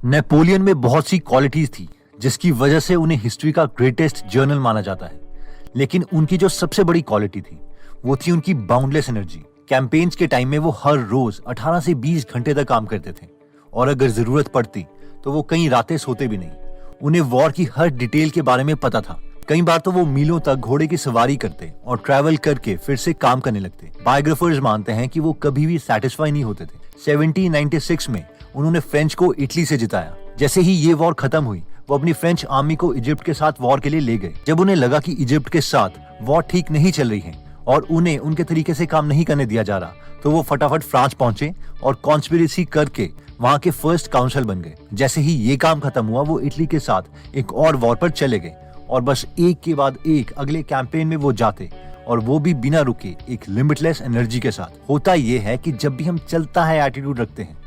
Napoleon में बहुत सी qualities थी जिसकी वजह से उन्हें हिस्ट्री का ग्रेटेस्ट जर्नल माना जाता है। लेकिन उनकी जो सबसे बड़ी क्वालिटी थी वो थी उनकी बाउंडलेस एनर्जी। कैंपेन्स के टाइम में वो हर रोज 18 से 20 घंटे तक काम करते थे और अगर जरूरत पड़ती तो वो कई रातें सोते भी नहीं। उन्हें वॉर की हर डिटेल के बारे में पता था। कई बार तो वो मीलों तक घोड़े की सवारी करते और ट्रैवल करके फिर से काम करने लगते। बायोग्राफर्स मानते हैं कि वो कभी भी सेटिस्फाई नहीं होते थे। 1796 में उन्होंने फ्रेंच को इटली से जिताया। जैसे ही ये वॉर खत्म हुई वो अपनी फ्रेंच आर्मी को इजिप्ट के साथ वॉर के लिए ले गए। जब उन्हें लगा कि इजिप्ट के साथ वॉर ठीक नहीं चल रही है और उन्हें उनके तरीके से काम नहीं करने दिया जा रहा, तो वो फटाफट फ्रांस पहुंचे और कॉन्स्पिरेसी करके वहां के फर्स्ट काउंसिल बन गए। जैसे ही ये काम खत्म हुआ वो इटली के साथ एक और वॉर पर चले गए और बस एक के बाद एक अगले कैंपेन में वो जाते और वो भी बिना रुके एक लिमिटलेस एनर्जी के साथ। होता ये है कि जब भी हम चलता है एटीट्यूड रखते हैं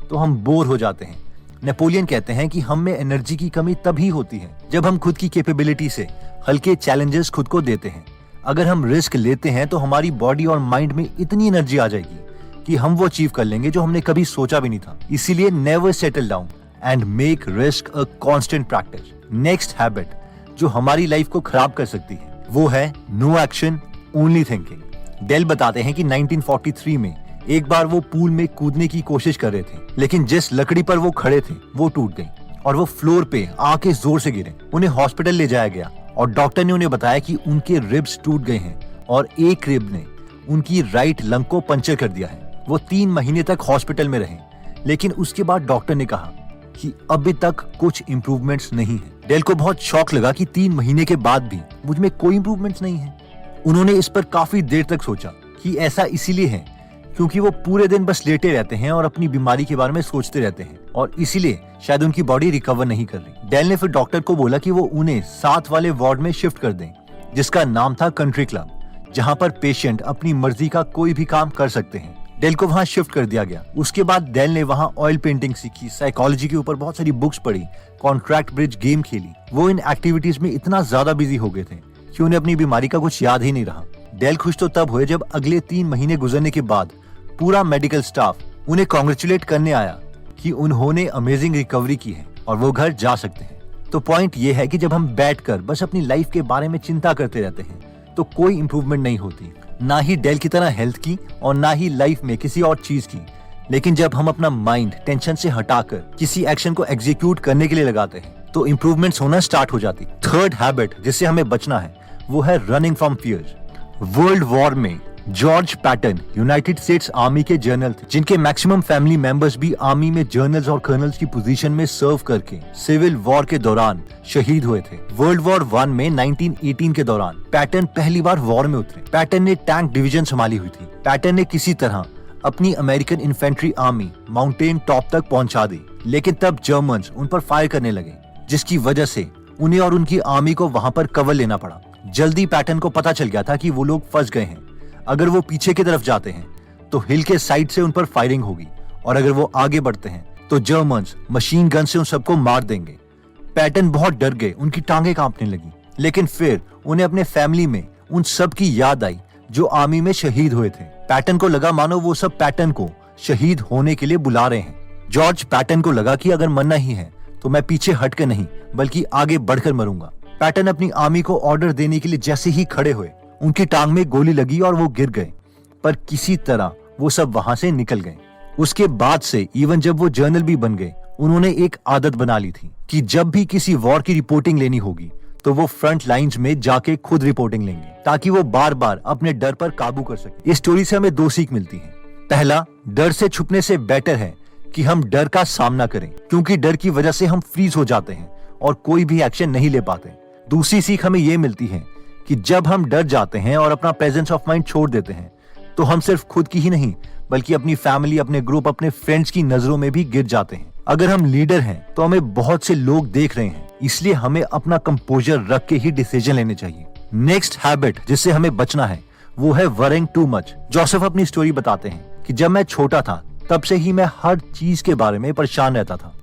तो हम बोर हो जाते हैं। नेपोलियन कहते हैं कि हम में एनर्जी की कमी तभी होती है जब हम खुद की कैपेबिलिटी से हल्के चैलेंजेस खुद को देते हैं। अगर हम रिस्क लेते हैं तो हमारी बॉडी और माइंड में इतनी एनर्जी आ जाएगी कि हम वो अचीव कर लेंगे जो हमने कभी सोचा भी नहीं था। इसीलिए never settle down and make risk a constant practice. Next habit जो हमारी लाइफ को खराब कर सकती है वो है no action only thinking. Dale बताते हैं कि 1943 में एक बार वो पूल में कूदने की कोशिश कर रहे थे, लेकिन जिस लकड़ी पर वो खड़े थे वो टूट गई और वो फ्लोर पे आके जोर से गिरे। उन्हें हॉस्पिटल ले जाया गया और डॉक्टर ने उन्हें बताया कि उनके रिब्स टूट गए हैं और एक रिब ने उनकी राइट लंग को पंचर कर दिया है। वो 3 महीने तक हॉस्पिटल में रहे, लेकिन उसके बाद डॉक्टर ने कहा कि अभी तक कुछ इम्प्रूवमेंट्स नहीं है। डेल को बहुत शॉक लगा कि 3 महीने के बाद भी मुझ में कोई इम्प्रूवमेंट्स नहीं है। उन्होंने इस पर काफी देर तक सोचा कि ऐसा इसीलिए है क्योंकि वो पूरे दिन बस लेटे रहते हैं और अपनी बीमारी के बारे में सोचते रहते हैं और इसीलिए शायद उनकी बॉडी रिकवर नहीं कर रही। डेल ने फिर डॉक्टर को बोला कि वो उन्हें 7 वाले वार्ड में शिफ्ट कर दें, जिसका नाम था कंट्री क्लब, जहां पर पेशेंट अपनी मर्जी का कोई भी काम कर सकते हैं। डेल को वहां शिफ्ट कर दिया गया। उसके बाद डेल ने वहां ऑयल पेंटिंग सीखी, साइकोलॉजी के ऊपर बहुत सारी बुक्स पढ़ी, कॉन्ट्रैक्ट ब्रिज गेम खेली। वो इन एक्टिविटीज में इतना ज्यादा बिजी हो गए थे कि उन्हें अपनी बीमारी का कुछ याद ही नहीं रहा। डेल खुश तो तब हुए जब अगले 3 महीने गुजरने के बाद पूरा मेडिकल स्टाफ उन्हें कॉन्ग्रेचुलेट करने आया कि उन्होंने अमेजिंग रिकवरी की है और वो घर जा सकते हैं। तो पॉइंट ये है कि जब हम बैठकर बस अपनी लाइफ के बारे में चिंता करते रहते हैं तो कोई इंप्रूवमेंट नहीं होती, ना ही डेल की तरह हेल्थ की और ना ही लाइफ में किसी और चीज की। लेकिन जब हम अपना माइंड टेंशन से हटाकर किसी एक्शन को एग्जीक्यूट करने के लिए लगाते हैं तो इंप्रूवमेंट्स होना स्टार्ट हो जाती। थर्ड हैबिट जिससे हमें बचना है वो है running from fears. World war में George Patton United States army के जनरल थे, जिनके मैक्सिमम फैमिली मेंबर्स भी आर्मी में जनरल्स और कर्नल्स की पोजीशन में सर्व करके सिविल वॉर के दौरान शहीद हुए थे। वर्ल्ड वॉर 1 में 1918 के दौरान पैटन पहली बार वॉर में उतरे। पैटन ने टैंक डिवीजन संभाली हुई थी। पैटन ने किसी तरह अपनी American infantry army mountain top तक पहुंचा दी, लेकिन तब जर्मन्स उन पर फायर करने लगे, जिसकी वजह से उन्हें और उनकी आर्मी को वहां पर कवर लेना पड़ा। जल्दी पैटन को पता चल गया था कि वो लोग फंस गए हैं। अगर वो पीछे की तरफ जाते हैं तो हिल के साइड से उन पर फायरिंग होगी और अगर वो आगे बढ़ते हैं तो जर्मन्स मशीन गन से उन सबको मार देंगे। पैटन बहुत डर गए, उनकी टांगें कांपने लगी। लेकिन फिर उन्हें अपने फैमिली में उन सब की याद आई जो आर्मी में शहीद हुए थे। पैटन को लगा मानो वो सब पैटन को शहीद होने के लिए बुला रहे हैं। जॉर्ज पैटन को लगा कि अगर मरना ही है तो मैं पीछे हट के नहीं बल्कि आगे बढ़कर मरूंगा। पैटन अपनी आर्मी को ऑर्डर देने के लिए जैसे ही खड़े हुए उनकी टांग में गोली लगी और वो गिर गए, पर किसी तरह वो सब वहां से निकल गए। उसके बाद से इवन जब वो जर्नल भी बन गए, उन्होंने एक आदत बना ली थी कि जब भी किसी वॉर की रिपोर्टिंग लेनी होगी तो वो फ्रंट लाइंस में जाके खुद रिपोर्टिंग लेंगे, ताकि वो बार बार अपने डर पर काबू कर सके। इस स्टोरी से हमें 2 सीख मिलती है। पहला, डर से छुपने से बेटर है कि हम डर का सामना करें, क्योंकि डर की वजह से हम फ्रीज हो जाते हैं और कोई भी एक्शन नहीं ले पाते। दूसरी सीख हमें ये मिलती है कि जब हम डर जाते हैं और अपना प्रेजेंस ऑफ माइंड छोड़ देते हैं तो हम सिर्फ खुद की ही नहीं बल्कि अपनी फैमिली, अपने ग्रुप, अपने फ्रेंड्स की नजरों में भी गिर जाते हैं। अगर हम लीडर हैं तो हमें बहुत से लोग देख रहे हैं, इसलिए हमें अपना कंपोजर रख के ही डिसीजन लेने चाहिए। नेक्स्ट हैबिट जिससे हमें बचना है वो है वरिंग टू मच। जोसेफ अपनी स्टोरी बताते हैं कि जब मैं छोटा था तब से ही मैं हर चीज के बारे में परेशान रहता था।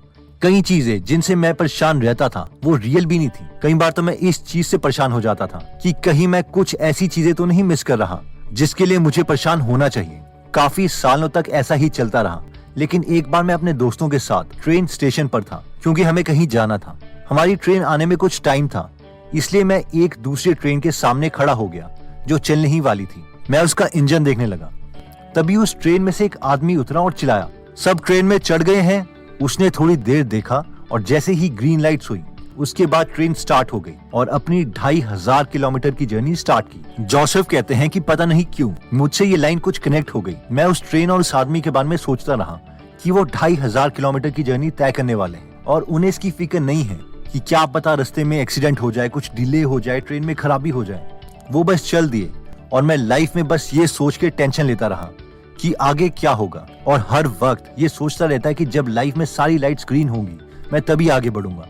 कई चीजें जिनसे मैं परेशान रहता था वो रियल भी नहीं थी। कई बार तो मैं इस चीज से परेशान हो जाता था कि कहीं मैं कुछ ऐसी चीजें तो नहीं मिस कर रहा जिसके लिए मुझे परेशान होना चाहिए। काफी सालों तक ऐसा ही चलता रहा लेकिन एक बार मैं अपने दोस्तों के साथ ट्रेन स्टेशन पर था क्योंकि हमें कहीं जाना था। हमारी ट्रेन आने में कुछ टाइम था, इसलिए मैं एक दूसरी ट्रेन के सामने खड़ा हो गया जो चलने ही वाली थी। मैं उसका इंजन देखने लगा। तभी उस ट्रेन में से एक आदमी उतरा और चिल्लाया, सब ट्रेन में चढ़ गए हैं। उसने थोड़ी देर देखा और जैसे ही ग्रीन लाइट्स हुई उसके बाद ट्रेन स्टार्ट हो गई और अपनी 2500 किलोमीटर की जर्नी स्टार्ट की। जोसेफ कहते हैं कि पता नहीं क्यों मुझसे ये लाइन कुछ कनेक्ट हो गई। मैं उस ट्रेन और उस आदमी के बारे में सोचता रहा कि वो 2500 किलोमीटर की जर्नी तय करने वाले हैं और उन्हें इसकी फिक्र नहीं है कि क्या पता रास्ते में एक्सीडेंट हो जाए, कुछ डिले हो जाए, ट्रेन में खराबी हो जाए। वो बस चल दिए और मैं लाइफ में बस ये सोच के टेंशन लेता रहा कि आगे क्या होगा, और हर वक्त ये सोचता रहता है कि जब लाइफ में सारी लाइट्स ग्रीन होंगी मैं तभी आगे बढ़ूंगा।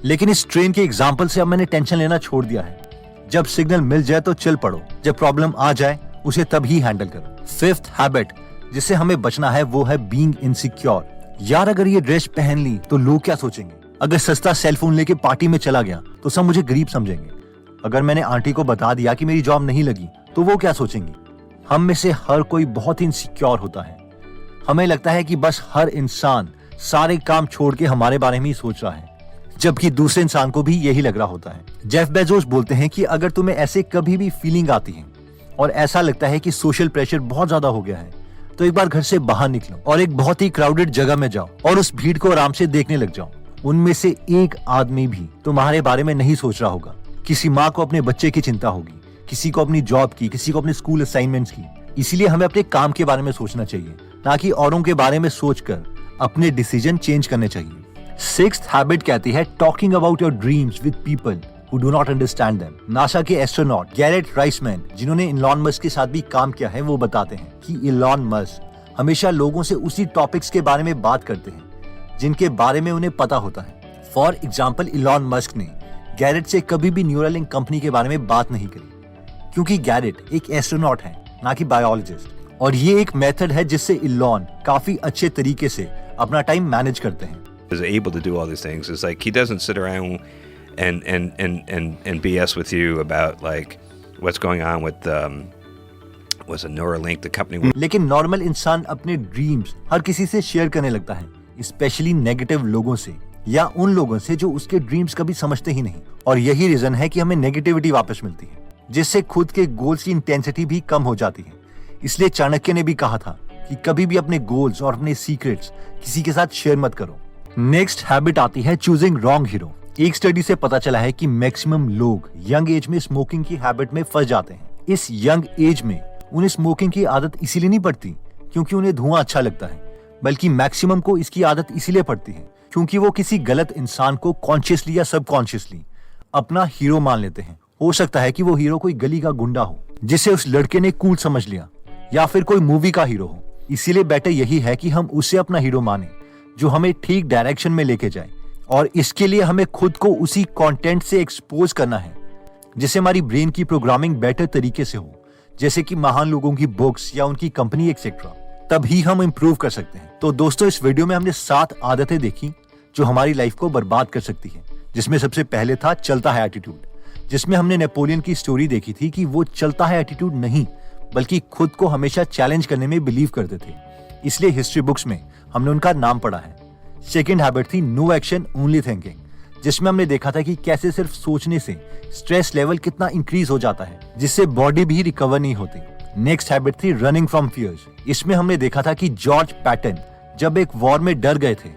लेकिन इस ट्रेन के एग्जाम्पल से अब मैंने टेंशन लेना छोड़ दिया है। जब सिग्नल मिल जाए तो चल पड़ो, जब प्रॉब्लम आ जाए उसे तब ही हैंडल करो। फिफ्थ हैबिट जिससे हमें बचना है वो है बीइंग इनसिक्योर। यार अगर ये ड्रेस पहन ली तो लोग क्या सोचेंगे? अगर सस्ता सेलफोन लेके पार्टी में चला गया तो सब मुझे गरीब समझेंगे। अगर मैंने आंटी को बता दिया कि मेरी जॉब नहीं लगी तो वो क्या सोचेंगी? हम में से हर कोई बहुत ही इनसिक्योर होता है। हमें लगता है कि बस हर इंसान सारे काम छोड़ के हमारे बारे में ही सोच रहा है, जबकि दूसरे इंसान को भी यही लग रहा होता है। जेफ बेजोस बोलते हैं कि अगर तुम्हें ऐसे कभी भी फीलिंग आती है और ऐसा लगता है कि सोशल प्रेशर बहुत ज्यादा हो गया है तो एक बार घर से बाहर निकलो और एक बहुत ही क्राउडेड जगह में जाओ और उस भीड़ को आराम से देखने लग जाओ। उनमें से एक आदमी भी तुम्हारे बारे में नहीं सोच रहा होगा। किसी माँ को अपने बच्चे की चिंता होगी, किसी को अपनी जॉब की, किसी को अपने स्कूल असाइनमेंट्स की। इसीलिए हमें अपने काम के बारे में सोचना चाहिए, ना कि औरों के बारे में सोचकर अपने डिसीजन चेंज करने चाहिए। सिक्स्थ हैबिट कहती है talking about your dreams with people who do not understand them। NASA के एस्ट्रोनॉट गैरेट राइसमैन, जिन्होंने इलॉन मस्क के साथ भी काम किया है, वो बताते हैं कि इलॉन मस्क हमेशा लोगों से उसी टॉपिक्स के बारे में बात करते हैं जिनके बारे में उन्हें पता होता है। फॉर एग्जाम्पल, इलॉन मस्क ने गैरेट से कभी भी न्यूरालिंक कंपनी के बारे में बात नहीं करी, क्योंकि गैरेट एक एस्ट्रोनॉट है, ना कि बायोलॉजिस्ट। और ये एक मेथड है जिससे इलॉन काफी अच्छे तरीके से अपना टाइम मैनेज करते हैं। Is able to do all these things. It's like he doesn't sit around and BS with you about like what's going on with what's a Neuralink, the company. लेकिन normal इंसान अपने dreams हर किसी से share करने लगता है, specially negative लोगों से या उन लोगों से जो उसके ड्रीम्स कभी समझते ही नहीं। और यही रीजन है कि हमें नेगेटिविटी वापस मिलती है, जिससे खुद के गोल्स की इंटेंसिटी भी कम हो जाती है। इसलिए चाणक्य ने भी कहा था कि कभी भी अपने गोल्स और अपने सीक्रेट्स किसी के साथ शेयर मत करो। नेक्स्ट हैबिट आती है चूजिंग रॉन्ग हीरो। एक स्टडी से पता चला है कि मैक्सिमम लोग यंग एज में स्मोकिंग की हैबिट में फंस जाते हैं। इस यंग एज में उन्हें स्मोकिंग की आदत इसीलिए नहीं पड़ती क्योंकि उन्हें धुआं अच्छा लगता है, बल्कि मैक्सिमम को इसकी आदत इसीलिए पड़ती है क्योंकि वो किसी गलत इंसान को कॉन्शियसली या सबकॉन्शियसली अपना हीरो मान लेते हैं। हो सकता है कि वो हीरो कोई गली का गुंडा हो जिसे उस लड़के ने कूल समझ लिया, या फिर कोई मूवी का हीरो हो। इसीलिए बेटर यही है कि हम उसे अपना हीरो माने जो हमें ठीक डायरेक्शन में लेके जाए, और इसके लिए हमें खुद को उसी कंटेंट से एक्सपोज करना है जिससे हमारी ब्रेन की प्रोग्रामिंग बेटर तरीके से हो, जैसे कि महान लोगों की बुक्स या उनकी कंपनी एक्सेट्रा। तभी हम इम्प्रूव कर सकते हैं। तो दोस्तों, इस वीडियो में हमने 7 आदतें देखी जो हमारी लाइफ को बर्बाद कर सकती है, जिसमें सबसे पहले था चलता है एटीट्यूड, जिसमें हमने नेपोलियन की स्टोरी देखी थी कि वो चलता है एटीट्यूड नहीं बल्कि खुद को हमेशा चैलेंज करने में बिलीव करते थे, इसलिए हिस्ट्री बुक्स में हमने उनका नाम पढ़ा है। सेकेंड हैबिट थी नो एक्शन ओनली थिंकिंग, जिसमें हमने देखा था कि कैसे सिर्फ सोचने से स्ट्रेस लेवल कितना इंक्रीज हो जाता है, जिससे बॉडी भी रिकवर नहीं होती। नेक्स्ट हैबिट थी रनिंग फ्रॉम फियर्स। इसमें हमने देखा था कि जॉर्ज पैटन जब एक वॉर में डर गए थे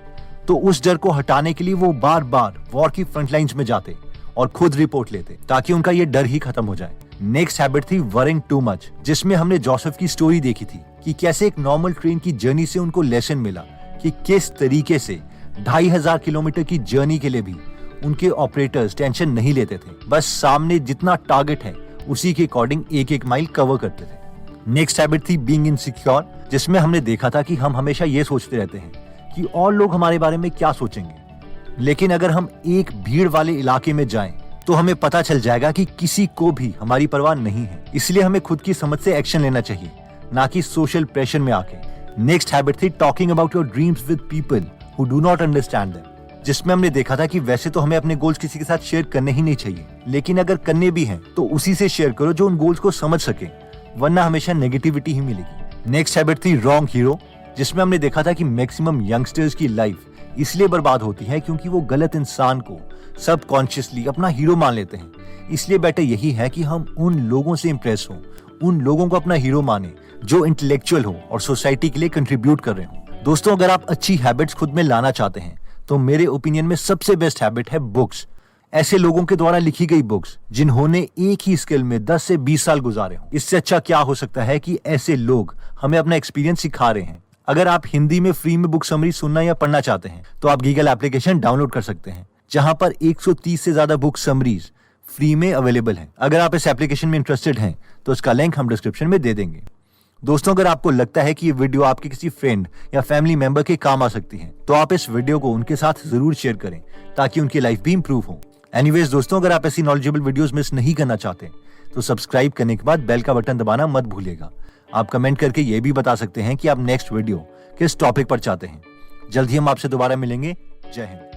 तो उस डर को हटाने के लिए वो बार बार वॉर की फ्रंट लाइन्स में जाते और खुद रिपोर्ट लेते ताकि उनका ये डर ही खत्म हो जाए। नेक्स्ट हैबिट थी वरिंग टू मच, जिसमें हमने जोसेफ की स्टोरी देखी थी कि कैसे एक नॉर्मल ट्रेन की जर्नी से उनको लेसन मिला कि किस तरीके से 2500 किलोमीटर की जर्नी के लिए भी उनके ऑपरेटर्स टेंशन नहीं लेते थे, बस सामने जितना टारगेट है उसी के अकॉर्डिंग एक एक माइल कवर करते थे। नेक्स्ट हैबिट थी बीइंग इनसिक्योर, जिसमें हमने देखा था कि हम हमेशा ये सोचते रहते हैं कि और लोग हमारे बारे में क्या सोचेंगे, लेकिन अगर हम एक भीड़ वाले इलाके में जाएं तो हमें पता चल जाएगा कि किसी को भी हमारी परवाह नहीं है। इसलिए हमें खुद की समझ से एक्शन लेना चाहिए, ना कि सोशल प्रेशर में आके। नेक्स्ट हैबिट थी talking about your dreams with people who do not understand them, जिसमें हमने देखा था कि वैसे तो हमें अपने गोल्स किसी के साथ शेयर करने ही नहीं चाहिए, लेकिन अगर करने भी हैं तो उसी से शेयर करो जो उन गोल्स को समझ सके, वरना हमेशा नेगेटिविटी ही मिलेगी। नेक्स्ट हैबिट थी रॉन्ग हीरो, जिसमें हमने देखा था कि मैक्सिमम यंगस्टर्स की लाइफ इसलिए बर्बाद होती है क्योंकि वो गलत इंसान को सबकॉन्शियसली अपना हीरो मान लेते हैं। इसलिए बेटर यही है कि हम उन लोगों से इंप्रेस हों, उन लोगों को अपना हीरो माने जो इंटेलेक्चुअल हो और सोसाइटी के लिए कंट्रीब्यूट कर रहे हो। दोस्तों, अगर आप अच्छी हैबिट्स खुद में लाना चाहते हैं तो मेरे ओपिनियन में सबसे बेस्ट हैबिट है बुक्स। ऐसे लोगों के द्वारा लिखी गई बुक्स जिन्होंने एक ही स्किल में 10 से 20 साल गुजारे हो। इससे अच्छा क्या हो सकता है कि ऐसे लोग हमें अपना एक्सपीरियंस सिखा रहे हैं। अगर आप हिंदी में फ्री में बुक समरी सुनना या पढ़ना चाहते हैं तो आप गीगल एप्लीकेशन डाउनलोड कर सकते हैं, जहां पर 130 से ज्यादा बुक समरीज फ्री में अवेलेबल है। अगर आप इस एप्लीकेशन में इंटरेस्टेड हैं तो इसका लिंक हम डिस्क्रिप्शन में दे देंगे। दोस्तों, अगर आपको लगता है कि ये वीडियो आपके किसी फ्रेंड या फैमिली मेंबर के काम आ सकती है तो आप इस वीडियो को उनके साथ जरूर शेयर करें ताकि उनकी लाइफ भी इंप्रूव हो। एनीवेज दोस्तों, अगर आप ऐसी नॉलेजेबल वीडियोस मिस नहीं करना चाहते तो सब्सक्राइब करने के बाद बेल का बटन दबाना मत भूलिएगा। आप कमेंट करके ये भी बता सकते हैं कि आप नेक्स्ट वीडियो किस टॉपिक पर चाहते हैं। जल्द ही हम आपसे दोबारा मिलेंगे। जय हिंद।